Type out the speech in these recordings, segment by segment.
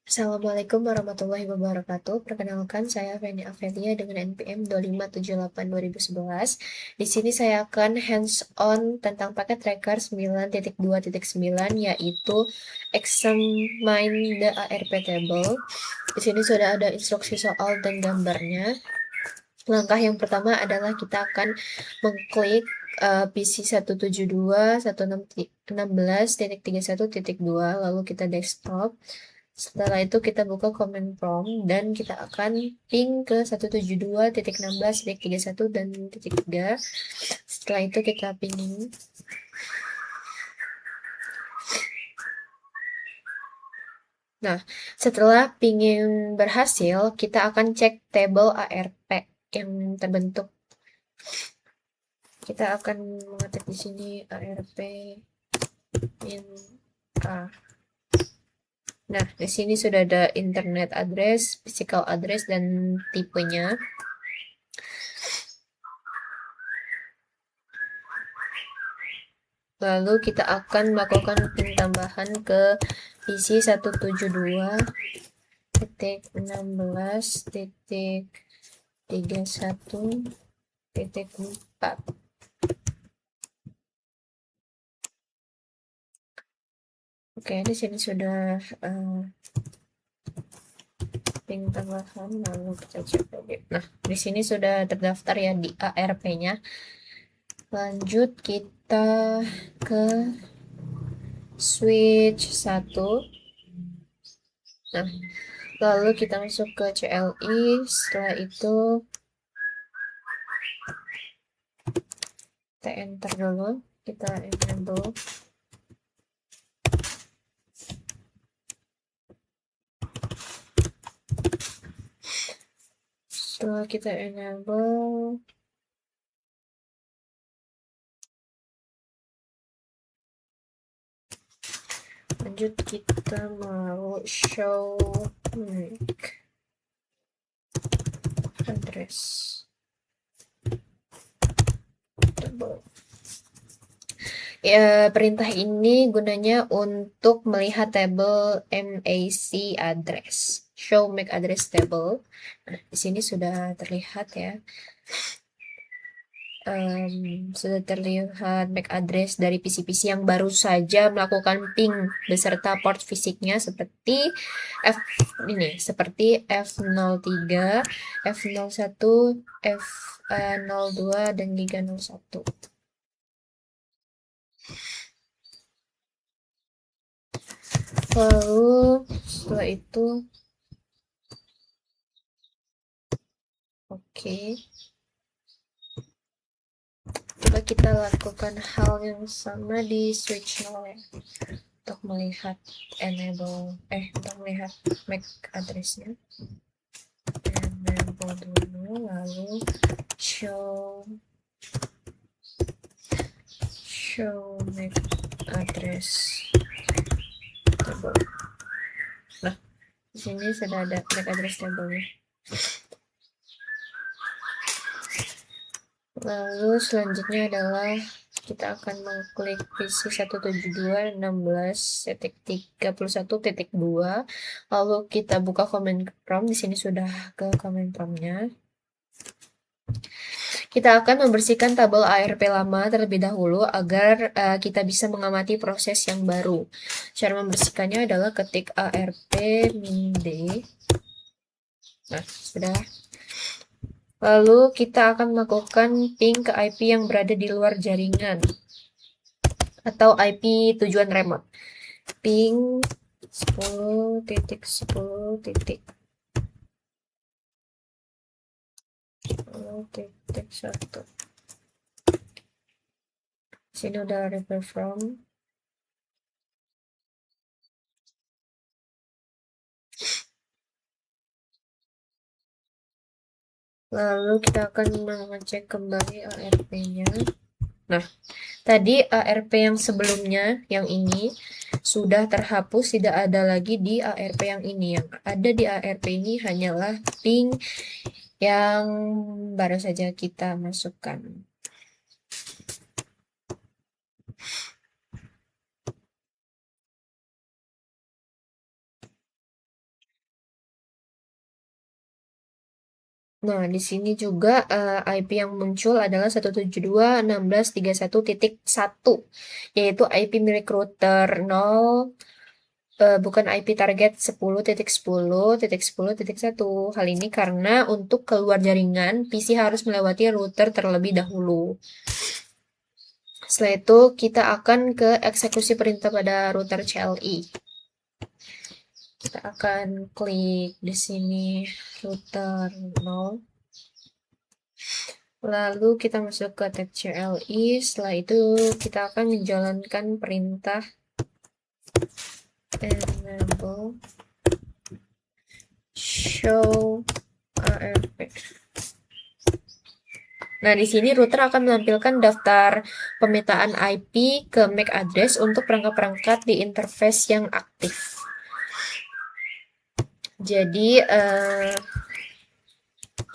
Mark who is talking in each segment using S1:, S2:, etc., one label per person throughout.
S1: Assalamualaikum warahmatullahi wabarakatuh. Perkenalkan, saya Feni Avelia dengan NPM 2578-2011. Di sini saya akan hands-on tentang paket tracker 9.2.9, yaitu examine the ARP table. Di sini sudah ada instruksi soal dan gambarnya. Langkah yang pertama adalah kita akan mengklik PC 172.116.31.2, lalu kita desktop. Setelah itu kita buka command prompt dan kita akan ping ke 172.16.31 dan titik 3. Setelah itu kita pingin. Nah, setelah pingin berhasil, kita akan cek tabel ARP yang terbentuk. Kita akan mengetik di sini ARP in A. Nah, di sini sudah ada internet address, physical address, dan tipenya. Lalu kita akan melakukan ping tambahan ke PC 172.16.31.4. Oke, di sini sudah ping tambahan, lalu kita cek lagi. Nah, di sini sudah terdaftar ya di ARP-nya. Lanjut kita ke switch 1. Nah, lalu kita masuk ke CLI. Setelah itu kita enter dulu, kita enable. Setelah kita enable, lanjut kita mau show MAC address table. Ya, perintah ini gunanya untuk melihat tabel MAC address, show MAC address table. Nah, di sini sudah terlihat ya. Sudah terlihat MAC address dari PC-PC yang baru saja melakukan ping beserta port fisiknya seperti F03, F01, F02 dan Giga 01. Lalu setelah itu oke. Coba kita lakukan hal yang sama di switch 0 ya, untuk melihat untuk melihat MAC addressnya. Enable dulu, lalu show MAC address table. Nah, di sini sudah ada MAC address table-nya. Lalu selanjutnya adalah kita akan mengklik PC 172.16.31.2. Lalu kita buka command prompt. Di sini sudah ke command prompt-nya. Kita akan membersihkan tabel ARP lama terlebih dahulu agar kita bisa mengamati proses yang baru. Cara membersihkannya adalah ketik ARP -d. Nah, sudah. Lalu kita akan melakukan ping ke IP yang berada di luar jaringan atau IP tujuan remote. Ping 10.10.10.1. Sini udah refer from. Lalu kita akan mengecek kembali ARP-nya. Nah, tadi ARP yang sebelumnya, yang ini, sudah terhapus, tidak ada lagi di ARP yang ini. Yang ada di ARP ini hanyalah ping yang baru saja kita masukkan. Nah, di sini juga IP yang muncul adalah 172.16.31.1, yaitu IP milik router 0, bukan IP target 10.10.10.1. Hal ini karena untuk keluar jaringan, PC harus melewati router terlebih dahulu. Setelah itu, kita akan ke eksekusi perintah pada router CLI. Kita akan klik di sini router 0. Lalu kita masuk ke tab CLI. Setelah itu kita akan menjalankan perintah enable show ARP. Nah, di sini router akan menampilkan daftar pemetaan IP ke MAC address untuk perangkat-perangkat di interface yang aktif. Jadi,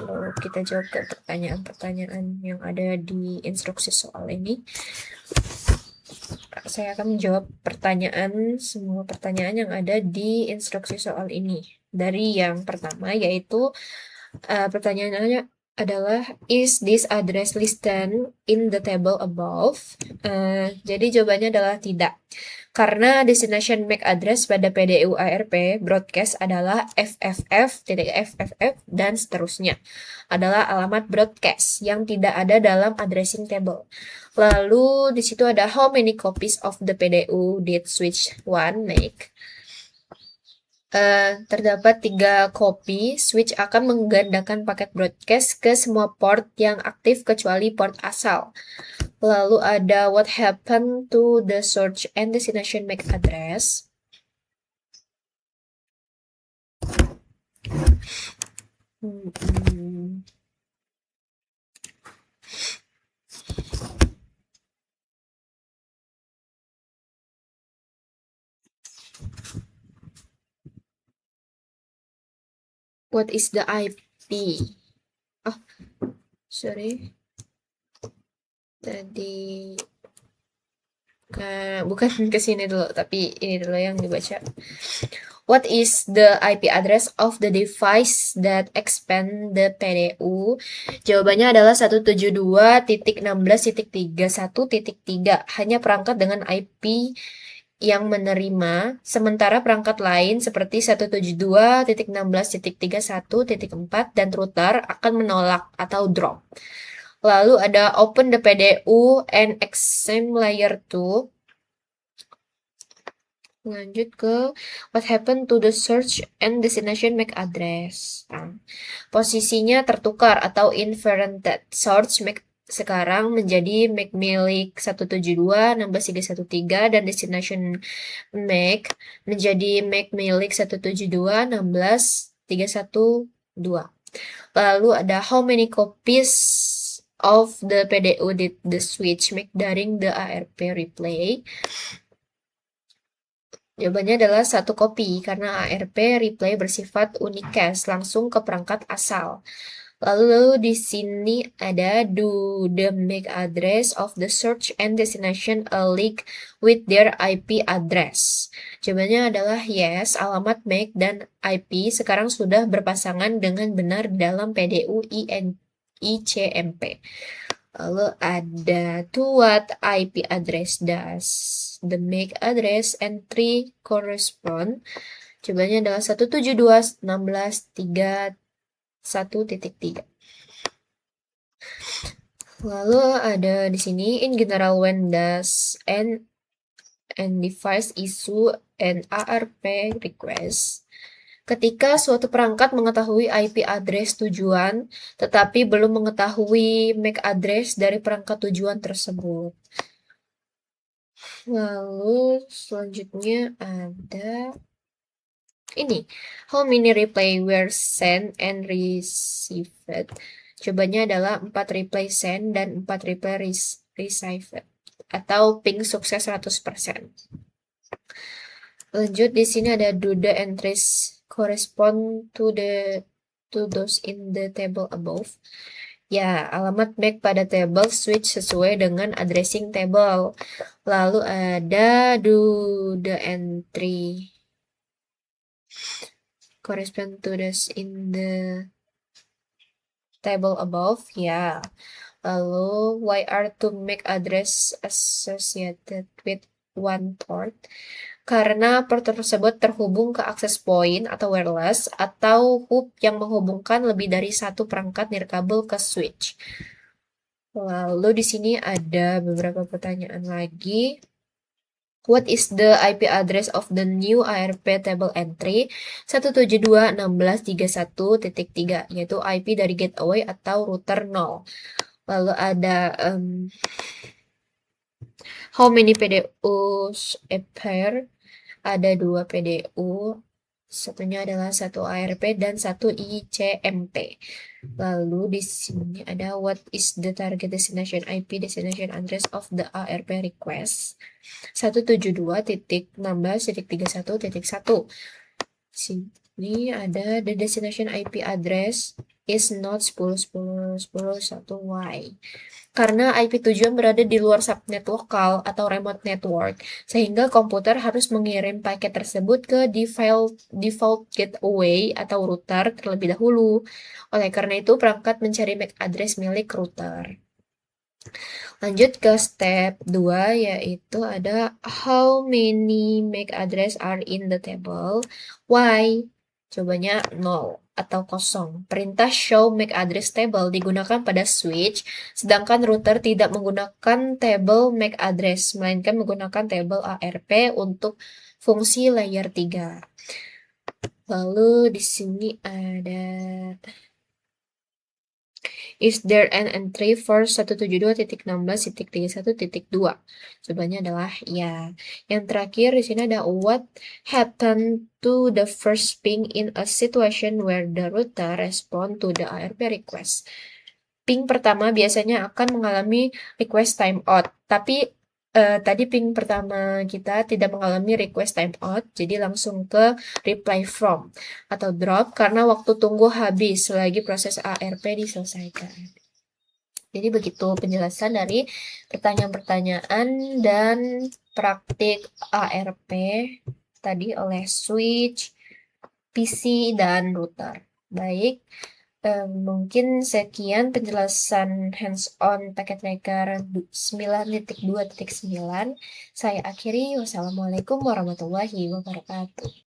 S1: lalu kita jawab ke pertanyaan-pertanyaan yang ada di instruksi soal ini. Saya akan menjawab semua pertanyaan yang ada di instruksi soal ini. Dari yang pertama, yaitu pertanyaannya adalah, is this address listed in the table above? Jadi jawabannya adalah tidak. Karena destination MAC address pada PDU ARP broadcast adalah FFF, dan seterusnya. Adalah alamat broadcast yang tidak ada dalam addressing table. Lalu di situ ada how many copies of the PDU did switch 1 make? Terdapat 3 kopi. Switch akan menggandakan paket broadcast ke semua port yang aktif kecuali port asal. Lalu ada what happened to the source and destination MAC address? What is the IP? Sorry. Tadi bukan ke sini dulu, tapi ini dulu yang dibaca. What is the IP address of the device that expand the PDU? Jawabannya adalah 172.16.31.3. Hanya perangkat dengan IP yang menerima, sementara perangkat lain seperti 172.16.31.4 dan router akan menolak atau drop. Lalu ada open the PDU and exam layer 2. Lanjut ke what happened to the search and destination MAC address. Posisinya tertukar atau inverted. Search MAC sekarang menjadi MAC milik 172.16.313 dan destination MAC menjadi MAC milik 172.16.312. Lalu ada how many copies of the PDU did the switch make during the ARP replay? Jawabannya adalah 1 kopi, karena ARP replay bersifat unicast, langsung ke perangkat asal. Lalu di sini ada do the MAC address of the search and destination a link with their IP address? Jawabannya adalah yes, alamat MAC dan IP sekarang sudah berpasangan dengan benar dalam PDU ICMP. Lalu ada to what IP address does the MAC address entry correspond? Jawabannya adalah 172.16.31.3. Lalu ada di sini in general when does an device issue an ARP request? Ketika suatu perangkat mengetahui IP address tujuan, tetapi belum mengetahui MAC address dari perangkat tujuan tersebut. Lalu selanjutnya ada ini, how many replay were sent and received? Jawabannya adalah 4 replay send dan 4 replay received, atau ping sukses 100%. Lanjut di sini ada do the entries correspond to those in the table above. Ya, alamat MAC pada table switch sesuai dengan addressing table. Lalu ada do the entry correspond to those in the table above, ya. Lalu, why are two MAC address associated with one port? Karena port tersebut terhubung ke access point atau wireless atau hub yang menghubungkan lebih dari satu perangkat nirkabel ke switch. Lalu di sini ada beberapa pertanyaan lagi. What is the IP address of the new ARP table entry 172.16.31.3, yaitu IP dari gateway atau router 0. Lalu ada how many PDUs a pair? Ada 2 PDU, satunya adalah satu ARP dan satu ICMP. Lalu di sini ada what is the target destination IP destination address of the ARP request 172.16.31.1. Sini ada the destination IP address is not 10.10.10.1Y. Karena IP tujuan berada di luar subnet lokal atau remote network, sehingga komputer harus mengirim paket tersebut ke default gateway atau router terlebih dahulu. Oleh karena itu, perangkat mencari MAC address milik router. Lanjut ke step 2, yaitu ada how many MAC address are in the table? Why? Jawabannya 0 atau kosong. Perintah show MAC address table digunakan pada switch, sedangkan router tidak menggunakan table MAC address, melainkan menggunakan table ARP untuk fungsi layer 3. Lalu di sini ada is there an entry for 172.16.31.2? Jawabannya adalah ya. Yang terakhir di sini ada what happened to the first ping in a situation where the router respond to the ARP request. Ping pertama biasanya akan mengalami request timeout, tapi tadi ping pertama kita tidak mengalami request timeout, jadi langsung ke reply from atau drop karena waktu tunggu habis selagi proses ARP diselesaikan. Jadi begitu penjelasan dari pertanyaan-pertanyaan dan praktik ARP tadi oleh switch, PC, dan router. Baik, mungkin sekian penjelasan hands-on packet tracker 9.2.9. Saya akhiri. Wassalamualaikum warahmatullahi wabarakatuh.